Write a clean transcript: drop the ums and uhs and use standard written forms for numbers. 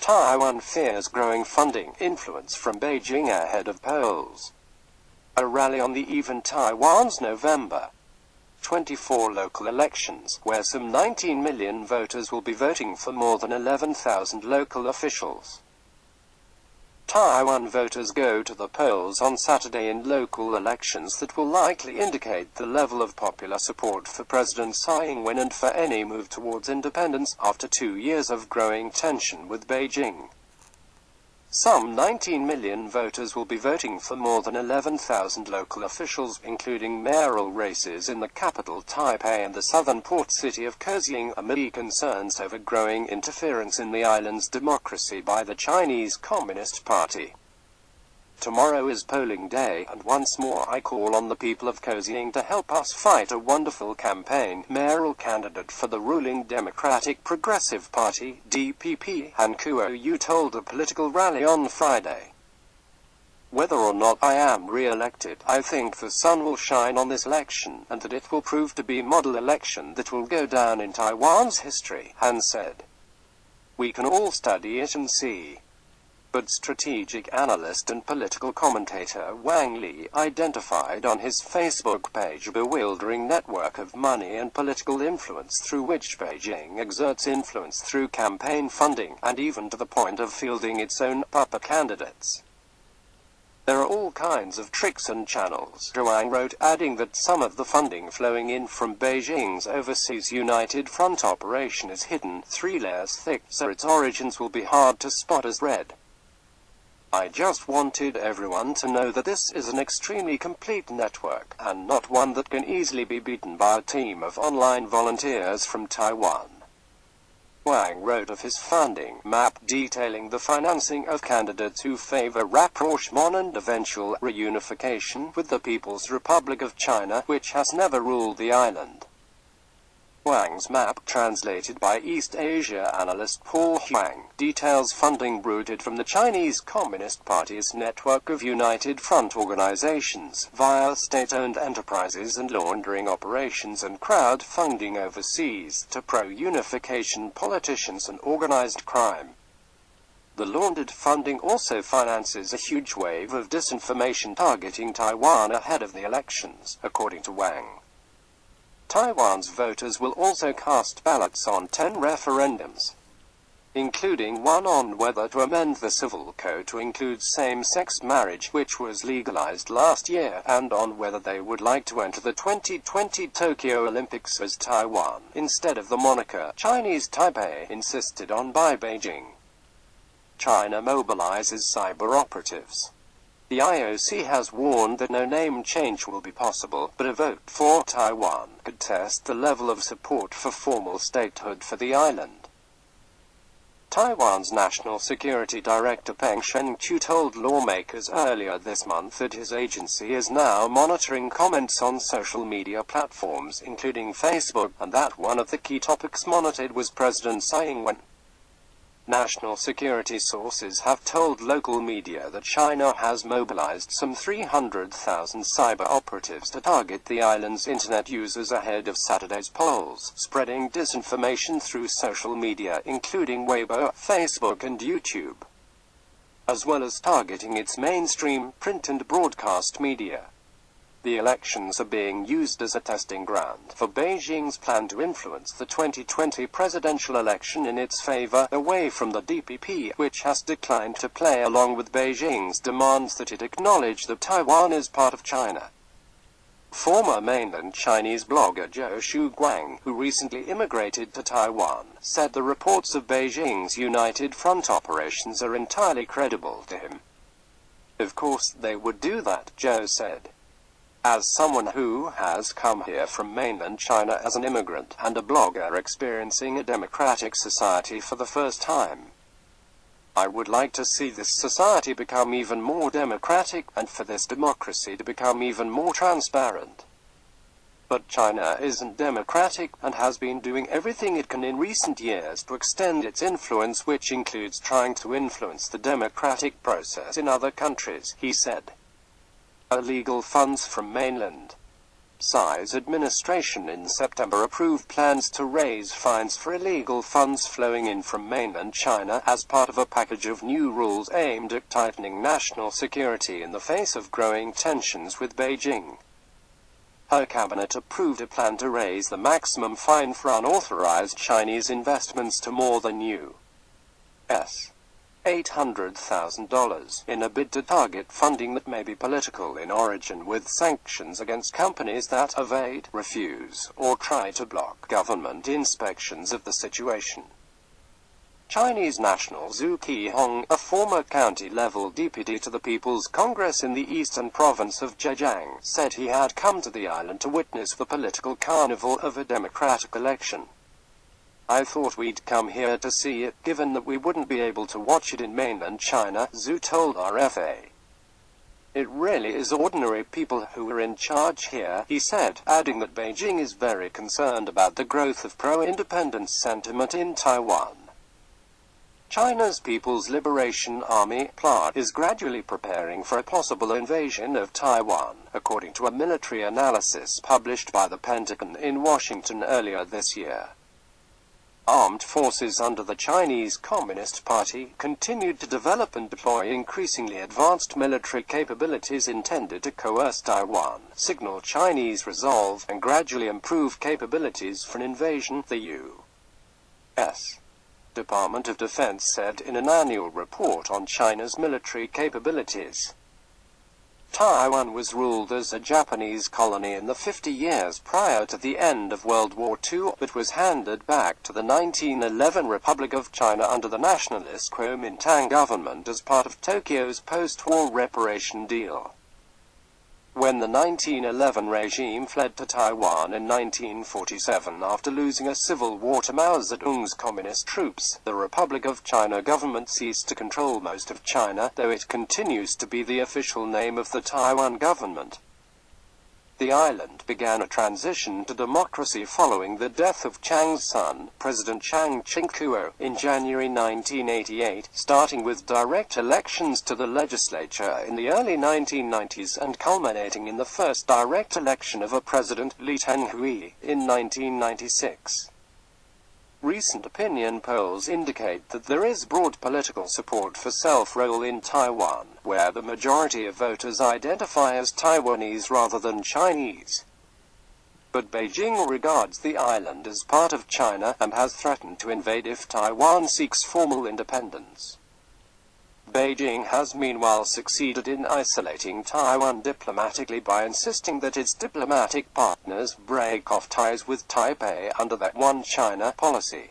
Taiwan fears growing funding influence from Beijing ahead of polls. A rally on the eve of Taiwan's November 24 local elections, where some 19 million voters will be voting for more than 11,000 local officials. Taiwan voters go to the polls on Saturday in local elections that will likely indicate the level of popular support for President Tsai Ing-wen and for any move towards independence after 2 years of growing tension with Beijing. Some 19 million voters will be voting for more than 11,000 local officials, including mayoral races in the capital Taipei and the southern port city of Kaohsiung, amid concerns over growing interference in the island's democracy by the Chinese Communist Party. Tomorrow is polling day, and once more I call on the people of Kaohsiung to help us fight a wonderful campaign. Mayoral candidate for the ruling Democratic Progressive Party, DPP, Han Kuo-yu told a political rally on Friday. Whether or not I am re-elected, I think the sun will shine on this election, and that it will prove to be a model election that will go down in Taiwan's history, Han said. We can all study it and see. But strategic analyst and political commentator Wang Li identified on his Facebook page a bewildering network of money and political influence through which Beijing exerts influence through campaign funding, and even to the point of fielding its own puppet candidates. There are all kinds of tricks and channels, Wang wrote, adding that some of the funding flowing in from Beijing's overseas United Front operation is hidden 3 layers thick, so its origins will be hard to spot as red. I just wanted everyone to know that this is an extremely complete network, and not one that can easily be beaten by a team of online volunteers from Taiwan. Wang wrote of his funding map detailing the financing of candidates who favor rapprochement and eventual reunification with the People's Republic of China, which has never ruled the island. Wang's map, translated by East Asia analyst Paul Huang, details funding routed from the Chinese Communist Party's network of United Front organizations, via state-owned enterprises and laundering operations and crowd-funding overseas, to pro-unification politicians and organized crime. The laundered funding also finances a huge wave of disinformation targeting Taiwan ahead of the elections, according to Wang. Taiwan's voters will also cast ballots on 10 referendums, including one on whether to amend the civil code to include same-sex marriage, which was legalized last year, and on whether they would like to enter the 2020 Tokyo Olympics as Taiwan, instead of the moniker Chinese Taipei insisted on by Beijing. China mobilizes cyber operatives. The IOC has warned that no name change will be possible, but a vote for Taiwan could test the level of support for formal statehood for the island. Taiwan's National Security Director Peng Shen-Chu told lawmakers earlier this month that his agency is now monitoring comments on social media platforms, including Facebook, and that one of the key topics monitored was President Tsai Ing-wen. National security sources have told local media that China has mobilized some 300,000 cyber operatives to target the island's internet users ahead of Saturday's polls, spreading disinformation through social media including Weibo, Facebook and YouTube, as well as targeting its mainstream print and broadcast media. The elections are being used as a testing ground for Beijing's plan to influence the 2020 presidential election in its favor, away from the DPP, which has declined to play along with Beijing's demands that it acknowledge that Taiwan is part of China. Former mainland Chinese blogger Zhou Shuguang, who recently immigrated to Taiwan, said the reports of Beijing's United Front operations are entirely credible to him. Of course they would do that, Zhou said. As someone who has come here from mainland China as an immigrant, and a blogger experiencing a democratic society for the first time, I would like to see this society become even more democratic, and for this democracy to become even more transparent. But China isn't democratic, and has been doing everything it can in recent years to extend its influence, which includes trying to influence the democratic process in other countries, he said. Illegal funds from mainland Tsai's administration in September approved plans to raise fines for illegal funds flowing in from mainland China as part of a package of new rules aimed at tightening national security in the face of growing tensions with Beijing. Her cabinet approved a plan to raise the maximum fine for unauthorized Chinese investments to more than US $800,000 in a bid to target funding that may be political in origin, with sanctions against companies that evade, refuse, or try to block government inspections of the situation. Chinese national Zhu Qihong, a former county-level deputy to the People's Congress in the eastern province of Zhejiang, said he had come to the island to witness the political carnival of a democratic election. "I thought we'd come here to see it, given that we wouldn't be able to watch it in mainland China," Zhu told RFA. "It really is ordinary people who are in charge here," he said, adding that Beijing is very concerned about the growth of pro-independence sentiment in Taiwan. China's People's Liberation Army, PLA, is gradually preparing for a possible invasion of Taiwan, according to a military analysis published by the Pentagon in Washington earlier this year. Armed forces under the Chinese Communist Party continued to develop and deploy increasingly advanced military capabilities intended to coerce Taiwan, signal Chinese resolve, and gradually improve capabilities for an invasion, the U.S. Department of Defense said in an annual report on China's military capabilities. Taiwan was ruled as a Japanese colony in the 50 years prior to the end of World War II, but was handed back to the 1911 Republic of China under the nationalist Kuomintang government as part of Tokyo's post-war reparation deal. When the 1911 regime fled to Taiwan in 1947 after losing a civil war to Mao Zedong's communist troops, the Republic of China government ceased to control most of China, though it continues to be the official name of the Taiwan government. The island began a transition to democracy following the death of Chiang's son, President Chiang Ching-kuo, in January 1988, starting with direct elections to the legislature in the early 1990s and culminating in the first direct election of a president, Lee Teng-hui, in 1996. Recent opinion polls indicate that there is broad political support for self-rule in Taiwan, where the majority of voters identify as Taiwanese rather than Chinese. But Beijing regards the island as part of China and has threatened to invade if Taiwan seeks formal independence. Beijing has meanwhile succeeded in isolating Taiwan diplomatically by insisting that its diplomatic partners break off ties with Taipei under that One China policy.